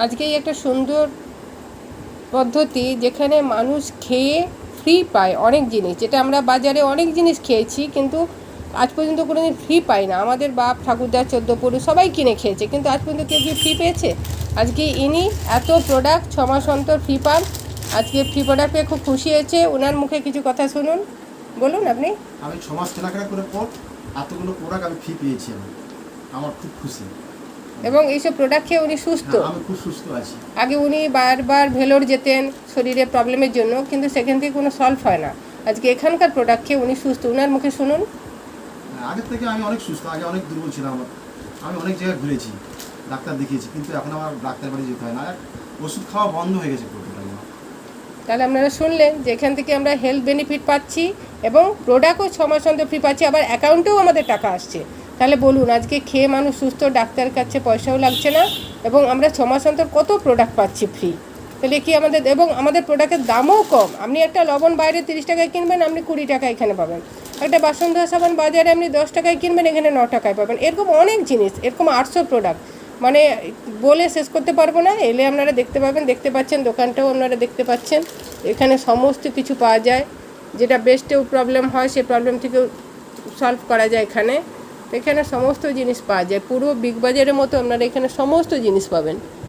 আজকেই একটা সুন্দর পদ্ধতি যেখানে মানুষ খেয়ে ফ্রি পায় অনেক জিনিস, যেটা আমরা বাজারে অনেক জিনিস খেয়েছি কিন্তু আজ পর্যন্ত কোনো দিন ফ্রি পাই না। আমাদের বাপ ঠাকুরদা 14 পুরুষ সবাই কিনে খেয়েছে, কিন্তু আজ পর্যন্ত কেউ কি ফ্রি পেয়েছে? আজকে ইনি এত প্রোডাক্ট 6 মাস অন্তর ফ্রি পান। আজকে ফ্রি প্রোডাক্ট পেয়ে খুব খুশি হয়েছে। ওনার মুখে কিছু কথা শুনুন, বলুন আপনি। আমি 6 মাস কেনাকাটা করে পর এতগুলো প্রোডাক্ট আমি ফ্রি পেয়েছি। আমার খুব খুশি এবং এইসব প্রোডাক্ট খেয়ে উনি সুস্থ। আমি খুব সুস্থ আছি। আগে উনি বারবার ভেলোর যেতেন শরীরে প্রবলেমের জন্য, কিন্তু সেখান থেকে কোনো সলভ হয় না। আজকে এখানকার প্রোডাক্ট খেয়ে উনি সুস্থ। ওনার মুখে শুনুন। আগের থেকে আমি অনেক সুস্থ, আগে অনেক দুর্বল ছিলাম। আমি অনেক জায়গায় ঘুরেছি, ডাক্তার দেখিয়েছি, কিন্তু এখন আমার ডাক্তার বাড়ি যেতে হয় না। ওষুধ খাওয়া বন্ধ হয়ে গেছে পুরোটা। তাহলে আপনারা শুনলেন যে এখান থেকে আমরা হেলথ বেনিফিট পাচ্ছি এবং প্রোডাক্টও 6 মাস অন্তর ফ্রি পাচ্ছি, আবার অ্যাকাউন্টেও আমাদের টাকা আসছে। তাহলে বলুন, আজকে খেয়ে মানুষ সুস্থ, ডাক্তার কাছে পয়সাও লাগছে না এবং আমরা 6 মাস অন্তর কত প্রোডাক্ট পাচ্ছি ফ্রি। তাহলে কি আমাদের, এবং আমাদের প্রোডাক্টের দামও কম। আপনি একটা লবণ বাইরে 30 টাকায় কিনবেন, আপনি 20 টাকা এখানে পাবেন। একটা বাসন ধোয়া সাবান বাজারে আপনি 10 টাকায় কিনবেন, এখানে 9 টাকায় পাবেন। এরকম অনেক জিনিস, এরকম 800 প্রোডাক্ট, মানে বলে শেষ করতে পারবো না। এলে আপনারা দেখতে পাবেন, দেখতে পাচ্ছেন, দোকানটাও আপনারা দেখতে পাচ্ছেন। এখানে সমস্ত কিছু পাওয়া যায়, যেটা বেস্টেও প্রবলেম হয় সেই প্রবলেম থেকেও সলভ করা যায় এখানে। এখানে সমস্ত জিনিস পাওয়া যায়, পুরো বিগ বাজারের মতো আপনারা এখানে সমস্ত জিনিস পাবেন।